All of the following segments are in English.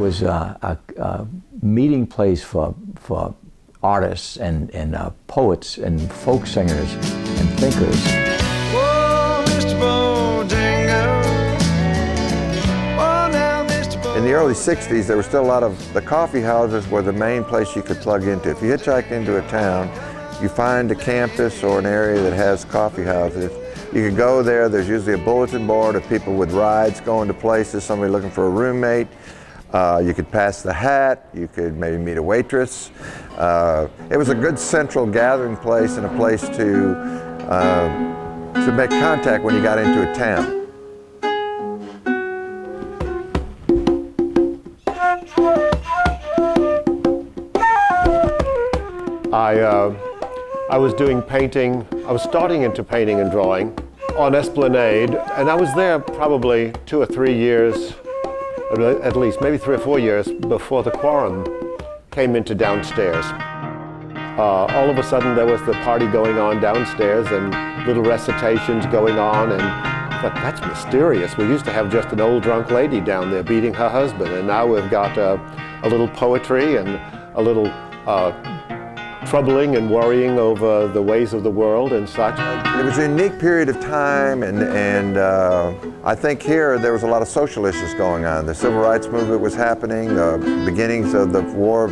was a meeting place for artists and poets and folk singers and thinkers. Whoa, Mr. Bojangles. Oh, now, Mr. Bojangles. In the early 60s, there were still a lot of, the coffee houses were the main place you could plug into. If you hitchhiked into a town, you find a campus or an area that has coffee houses. You could go there, there's usually a bulletin board of people with rides going to places, somebody looking for a roommate. You could pass the hat, you could maybe meet a waitress. It was a good central gathering place and a place to make contact when you got into a town. I was doing painting, I was starting into painting and drawing on Esplanade, and I was there probably 2 or 3 years, at least maybe 3 or 4 years before the Quorum came into downstairs. All of a sudden there was the party going on downstairs and little recitations going on, and I thought, that's mysterious. We used to have just an old drunk lady down there beating her husband, and now we've got a little poetry and a little troubling and worrying over the ways of the world and such. It was a unique period of time, and I think here there was a lot of social issues going on. The civil rights movement was happening, the beginnings of the war,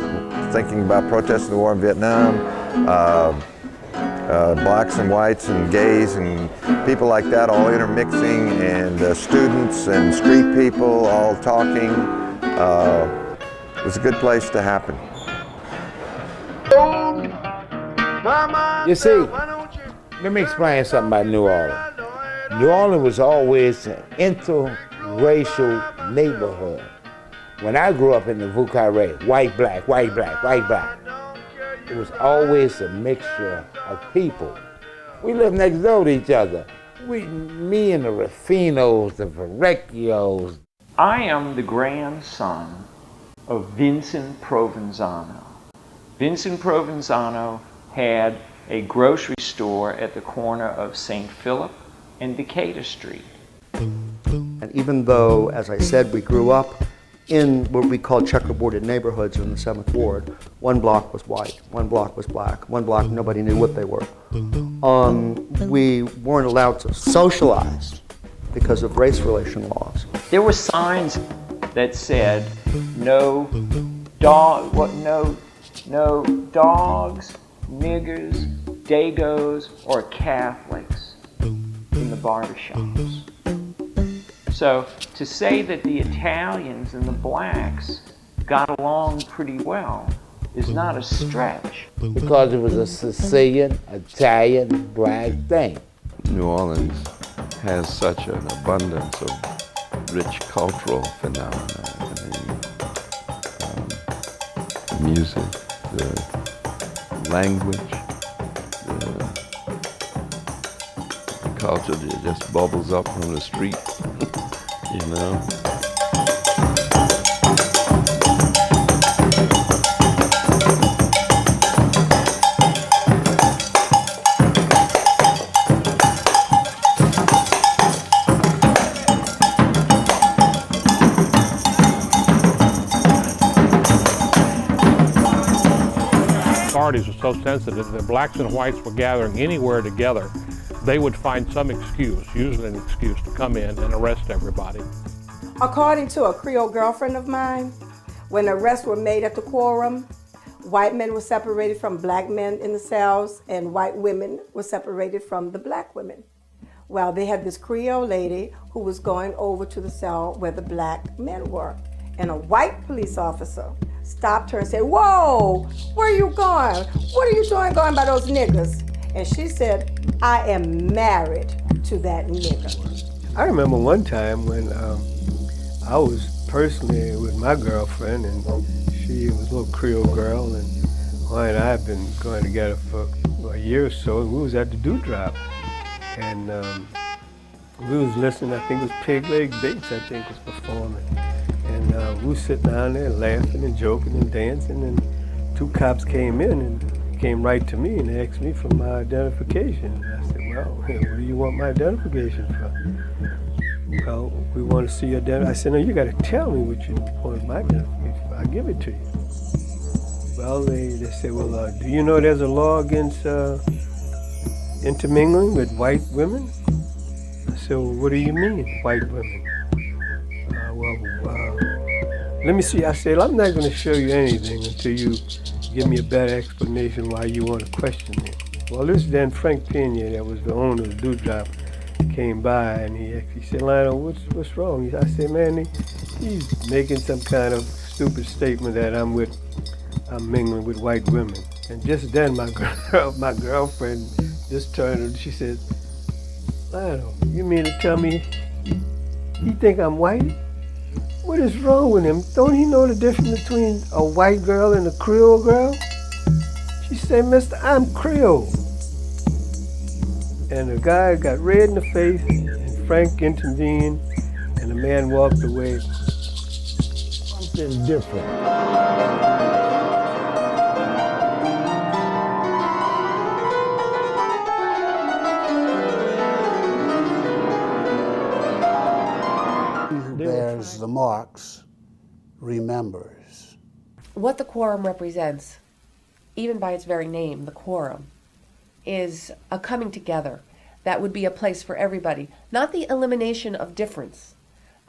thinking about protesting the war in Vietnam, blacks and whites and gays and people like that all intermixing, and students and street people all talking. It was a good place to happen. You see, let me explain something about New Orleans. New Orleans was always an interracial neighborhood. When I grew up in the Vucare, white, black, white, black, white, black, it was always a mixture of people. We lived next door to each other. Me and the Raffinos, the Verrecchios. I am the grandson of Vincent Provenzano. Vincent Provenzano had a grocery store at the corner of St. Philip and Decatur Street. And even though, as I said, we grew up in what we call checkerboarded neighborhoods in the 7th Ward, one block was white, one block was black, one block nobody knew what they were. We weren't allowed to socialize because of race relation laws. There were signs that said no dogs, niggers, Dagos, or Catholics in the barbershops. So to say that the Italians and the blacks got along pretty well is not a stretch. Because it was a Sicilian, Italian, black thing. New Orleans has such an abundance of rich cultural phenomena. I mean, the music, the language, the culture that just bubbles up from the street, you know. Parties were so sensitive that blacks and whites were gathering anywhere together, they would find some excuse, usually an excuse, to come in and arrest everybody. According to a Creole girlfriend of mine, when arrests were made at the Quorum, white men were separated from black men in the cells, and white women were separated from the black women. Well, they had this Creole lady who was going over to the cell where the black men were, and a white police officer stopped her and said, "Whoa, where are you going? What are you doing going by those niggas?" And she said, "I am married to that nigga." I remember one time when I was personally with my girlfriend, and she was a little Creole girl, and her and I had been going together for a year or so, and we was at the Dewdrop. And we was listening, I think it was Pig Leg Bates, I think, was performing. And we were sitting down there laughing and joking and dancing, and 2 cops came in and came right to me and asked me for my identification. And I said, "Well, what do you want my identification for?" well, we want to see your dad. I said, no, you got to tell me what you want my benefit. I'll give it to you. Well, they said, well, do you know there's a law against intermingling with white women? I said, well, what do you mean, white women? Let me see. I said, I'm not going to show you anything until you give me a better explanation why you want to question me. Well, this then Frank Pena, that was the owner of the Dewdrop, came by and he said, Lionel, what's wrong? I said, man, he's making some kind of stupid statement that I'm mingling with white women. And just then my girlfriend just turned and she said, Lionel, you mean to tell me he think I'm white? What is wrong with him? Don't he know the difference between a white girl and a Creole girl? She said, Mister, I'm Creole. And the guy got red in the face, and Frank intervened, and the man walked away. Something different. Bears the marks, remembers. What the Quorum represents, even by its very name, the Quorum, is a coming together that would be a place for everybody. Not the elimination of difference,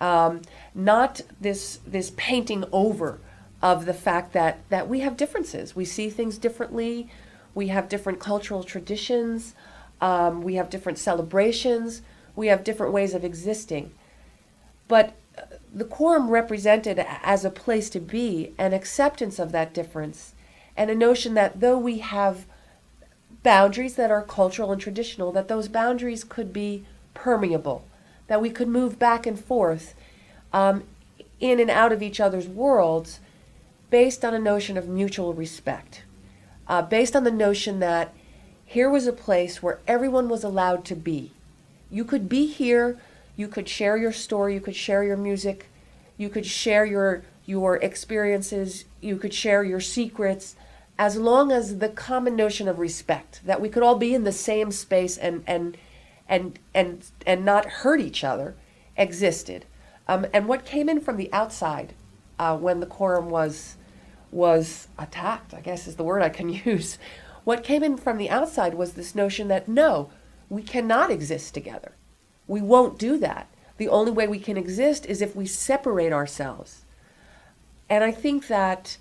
not this painting over of the fact that we have differences. We see things differently, we have different cultural traditions, we have different celebrations, we have different ways of existing. But the Quorum represented as a place to be an acceptance of that difference and a notion that though we have boundaries that are cultural and traditional, that those boundaries could be permeable, that we could move back and forth in and out of each other's worlds based on a notion of mutual respect, based on the notion that here was a place where everyone was allowed to be. You could be here, you could share your story, you could share your music, you could share your experiences, you could share your secrets, as long as the common notion of respect, that we could all be in the same space and not hurt each other, existed. And what came in from the outside when the Quorum was attacked, I guess is the word I can use, what came in from the outside was this notion that no, we cannot exist together. We won't do that. The only way we can exist is if we separate ourselves. And I think that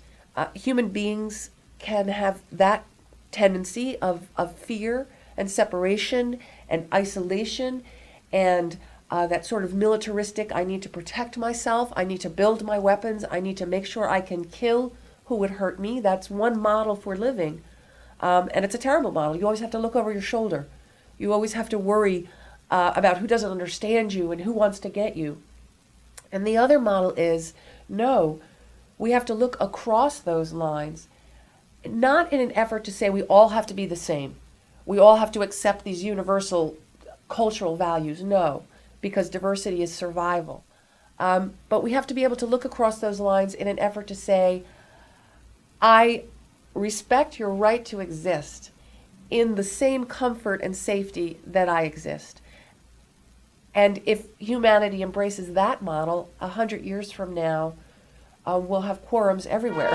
human beings can have that tendency of fear and separation and isolation and that sort of militaristic, I need to protect myself, I need to build my weapons, I need to make sure I can kill who would hurt me. That's one model for living. And it's a terrible model. You always have to look over your shoulder. You always have to worry about who doesn't understand you and who wants to get you. And the other model is, no, we have to look across those lines, not in an effort to say we all have to be the same. We all have to accept these universal cultural values. No, because diversity is survival. But we have to be able to look across those lines in an effort to say, I respect your right to exist in the same comfort and safety that I exist. And if humanity embraces that model, 100 years from now, we'll have quorums everywhere.